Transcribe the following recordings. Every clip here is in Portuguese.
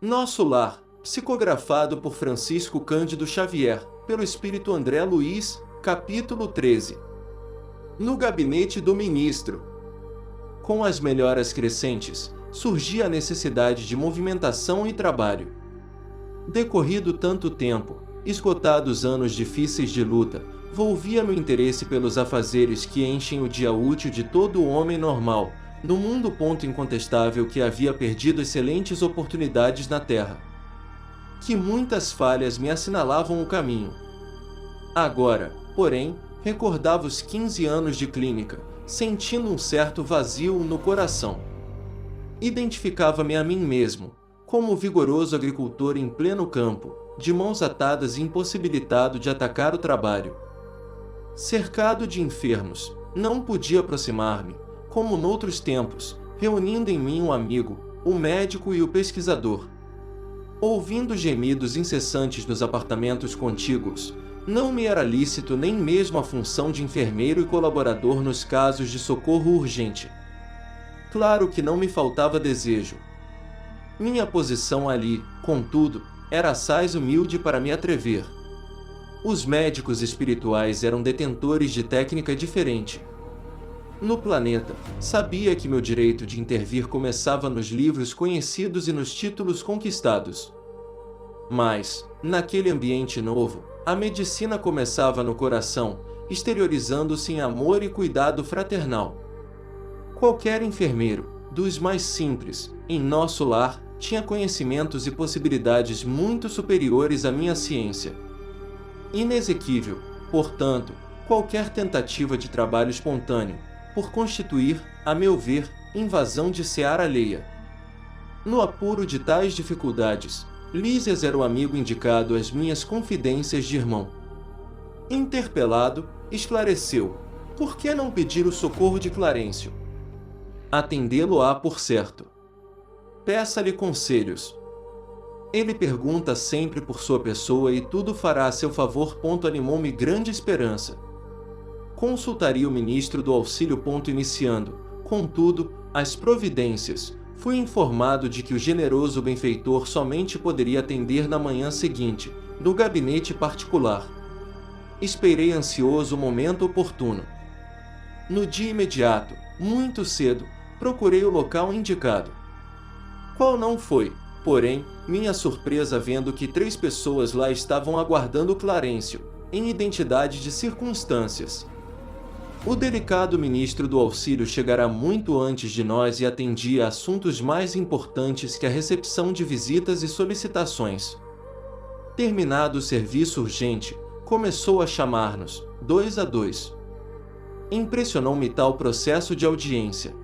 Nosso Lar, psicografado por Francisco Cândido Xavier, pelo Espírito André Luiz, capítulo 13. No gabinete do ministro. Com as melhoras crescentes, surgia a necessidade de movimentação e trabalho. Decorrido tanto tempo, esgotados anos difíceis de luta, volvia meu interesse pelos afazeres que enchem o dia útil de todo homem normal, no mundo ponto incontestável que havia perdido excelentes oportunidades na Terra. Que muitas falhas me assinalavam o caminho. Agora, porém, recordava os 15 anos de clínica, sentindo um certo vazio no coração. Identificava-me a mim mesmo, como vigoroso agricultor em pleno campo, de mãos atadas e impossibilitado de atacar o trabalho. Cercado de enfermos, não podia aproximar-me, como noutros tempos, reunindo em mim um amigo, o médico e o pesquisador. Ouvindo gemidos incessantes nos apartamentos contíguos, não me era lícito nem mesmo a função de enfermeiro e colaborador nos casos de socorro urgente. Claro que não me faltava desejo. Minha posição ali, contudo, era assaz humilde para me atrever. Os médicos espirituais eram detentores de técnica diferente. No planeta, sabia que meu direito de intervir começava nos livros conhecidos e nos títulos conquistados. Mas, naquele ambiente novo, a medicina começava no coração, exteriorizando-se em amor e cuidado fraternal. Qualquer enfermeiro, dos mais simples, em nosso lar, tinha conhecimentos e possibilidades muito superiores à minha ciência. Inexequível, portanto, qualquer tentativa de trabalho espontâneo, por constituir, a meu ver, invasão de seara alheia. No apuro de tais dificuldades, Lísias era o amigo indicado às minhas confidências de irmão. Interpelado, esclareceu: por que não pedir o socorro de Clarencio? Atendê-lo-á por certo. Peça-lhe conselhos. Ele pergunta sempre por sua pessoa e tudo fará a seu favor. Animou-me grande esperança. Consultaria o ministro do auxílio. Iniciando, contudo, as providências, fui informado de que o generoso benfeitor somente poderia atender na manhã seguinte, no gabinete particular. Esperei ansioso o momento oportuno. No dia imediato, muito cedo, procurei o local indicado. Qual não foi, porém, minha surpresa vendo que 3 pessoas lá estavam aguardando Clarencio, em identidade de circunstâncias. O delicado ministro do auxílio chegara muito antes de nós e atendia a assuntos mais importantes que a recepção de visitas e solicitações. Terminado o serviço urgente, começou a chamar-nos, 2 a 2. Impressionou-me tal processo de audiência.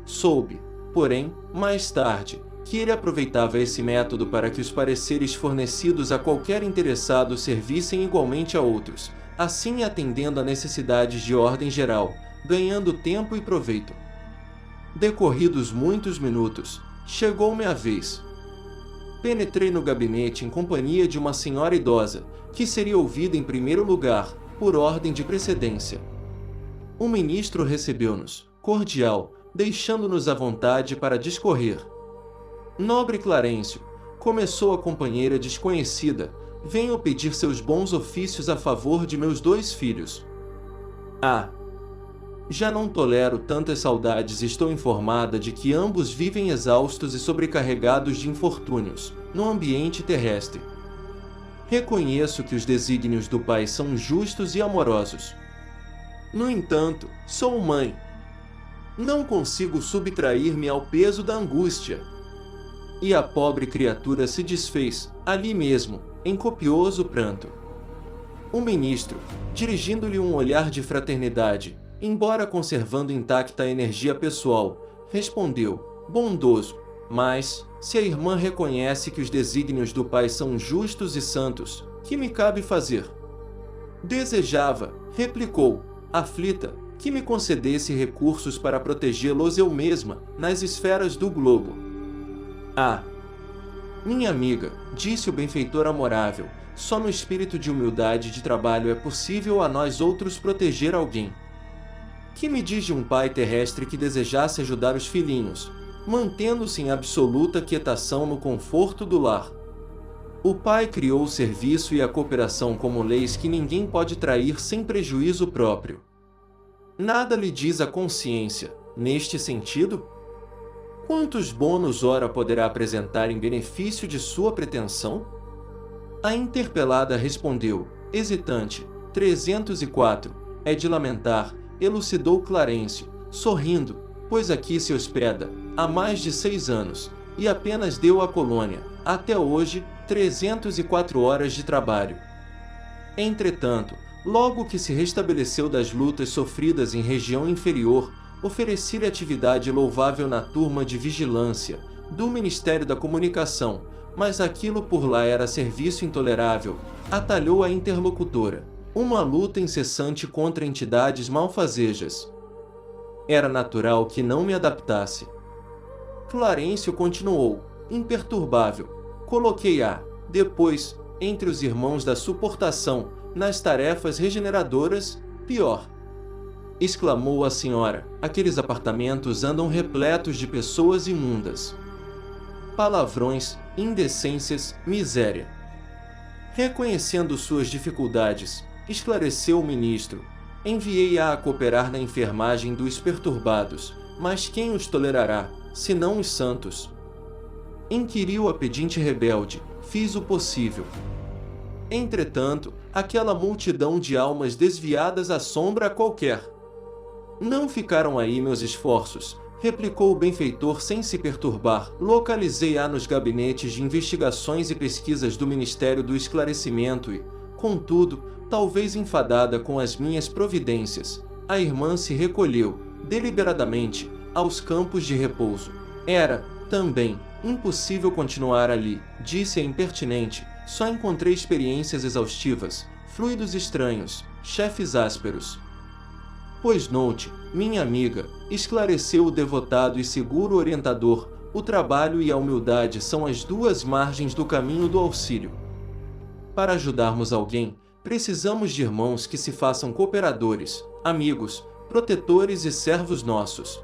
Soube, porém, mais tarde, que ele aproveitava esse método para que os pareceres fornecidos a qualquer interessado servissem igualmente a outros, assim atendendo a necessidades de ordem geral, ganhando tempo e proveito. Decorridos muitos minutos, chegou-me a vez. Penetrei no gabinete em companhia de uma senhora idosa, que seria ouvida em primeiro lugar, por ordem de precedência. O ministro recebeu-nos, cordial, deixando-nos à vontade para discorrer. Nobre Clarencio, começou a companheira desconhecida, venho pedir seus bons ofícios a favor de meus 2 filhos. Ah! Já não tolero tantas saudades e estou informada de que ambos vivem exaustos e sobrecarregados de infortúnios, no ambiente terrestre. Reconheço que os desígnios do Pai são justos e amorosos. No entanto, sou mãe. Não consigo subtrair-me ao peso da angústia. E a pobre criatura se desfez, ali mesmo, em copioso pranto. O ministro, dirigindo-lhe um olhar de fraternidade, embora conservando intacta a energia pessoal, respondeu, bondoso: mas, se a irmã reconhece que os desígnios do Pai são justos e santos, que me cabe fazer? Desejava, replicou, aflita, que me concedesse recursos para protegê-los eu mesma, nas esferas do globo. Ah! Minha amiga, disse o benfeitor amorável, só no espírito de humildade e de trabalho é possível a nós outros proteger alguém. Que me diz de um pai terrestre que desejasse ajudar os filhinhos, mantendo-se em absoluta quietação no conforto do lar. O pai criou o serviço e a cooperação como leis que ninguém pode trair sem prejuízo próprio. Nada lhe diz a consciência, neste sentido? Quantos bônus ora poderá apresentar em benefício de sua pretensão? A interpelada respondeu, hesitante, 304, é de lamentar, elucidou Clarencio, sorrindo, pois aqui se hospeda, há mais de 6 anos, e apenas deu à colônia, até hoje, 304 horas de trabalho. Entretanto, logo que se restabeleceu das lutas sofridas em região inferior, ofereci-lhe atividade louvável na turma de vigilância do Ministério da Comunicação, mas aquilo por lá era serviço intolerável, atalhou a interlocutora, uma luta incessante contra entidades malfazejas. Era natural que não me adaptasse. Clarencio continuou, imperturbável. Coloquei-a, depois, entre os irmãos da suportação, nas tarefas regeneradoras, pior. Exclamou a senhora, aqueles apartamentos andam repletos de pessoas imundas. Palavrões, indecências, miséria. Reconhecendo suas dificuldades, esclareceu o ministro, enviei-a a cooperar na enfermagem dos perturbados, mas quem os tolerará, senão os santos? Inquiriu a pedinte rebelde, fiz o possível. Entretanto, aquela multidão de almas desviadas assombra a qualquer. Não ficaram aí meus esforços, replicou o benfeitor sem se perturbar. Localizei-a nos gabinetes de investigações e pesquisas do Ministério do Esclarecimento e, contudo, talvez enfadada com as minhas providências, a irmã se recolheu, deliberadamente, aos campos de repouso. Era, também, impossível continuar ali, disse a impertinente, só encontrei experiências exaustivas, fluidos estranhos, chefes ásperos. Pois note, minha amiga, esclareceu o devotado e seguro orientador, o trabalho e a humildade são as duas margens do caminho do auxílio. Para ajudarmos alguém, precisamos de irmãos que se façam cooperadores, amigos, protetores e servos nossos.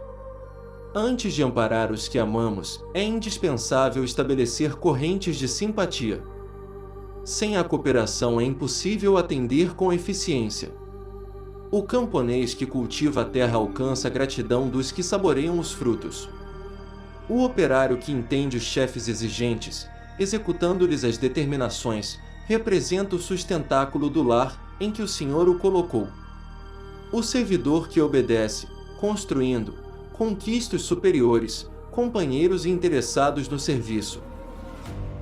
Antes de amparar os que amamos, é indispensável estabelecer correntes de simpatia. Sem a cooperação é impossível atender com eficiência. O camponês que cultiva a terra alcança a gratidão dos que saboreiam os frutos. O operário que entende os chefes exigentes, executando-lhes as determinações, representa o sustentáculo do lar em que o Senhor o colocou. O servidor que obedece, construindo, conquista os superiores, companheiros e interessados no serviço.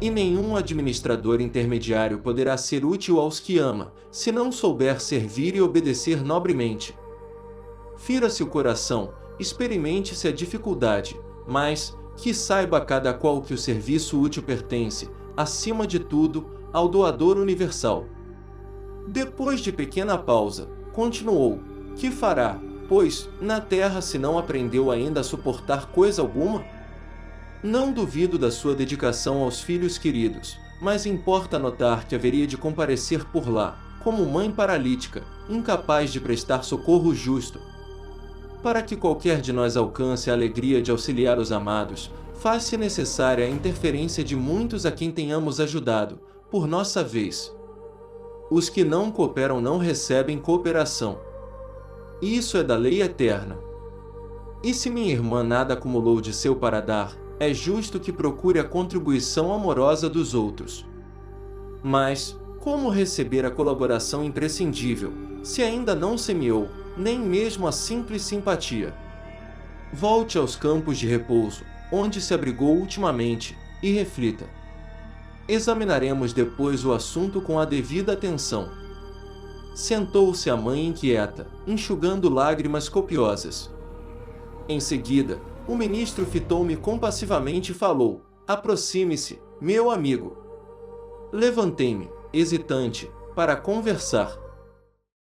E nenhum administrador intermediário poderá ser útil aos que ama, se não souber servir e obedecer nobremente. Fira-se o coração, experimente-se a dificuldade, mas, que saiba cada qual que o serviço útil pertence, acima de tudo, ao doador universal. Depois de pequena pausa, continuou, que fará, pois, na terra se não aprendeu ainda a suportar coisa alguma? Não duvido da sua dedicação aos filhos queridos, mas importa notar que haveria de comparecer por lá, como mãe paralítica, incapaz de prestar socorro justo. Para que qualquer de nós alcance a alegria de auxiliar os amados, faz-se necessária a interferência de muitos a quem tenhamos ajudado, por nossa vez. Os que não cooperam não recebem cooperação. Isso é da lei eterna. E se minha irmã nada acumulou de seu para dar, é justo que procure a contribuição amorosa dos outros. Mas, como receber a colaboração imprescindível, se ainda não semeou, nem mesmo a simples simpatia? Volte aos campos de repouso, onde se abrigou ultimamente, e reflita. Examinaremos depois o assunto com a devida atenção. Sentou-se a mãe inquieta, enxugando lágrimas copiosas. Em seguida, o ministro fitou-me compassivamente e falou, aproxime-se, meu amigo. Levantei-me, hesitante, para conversar.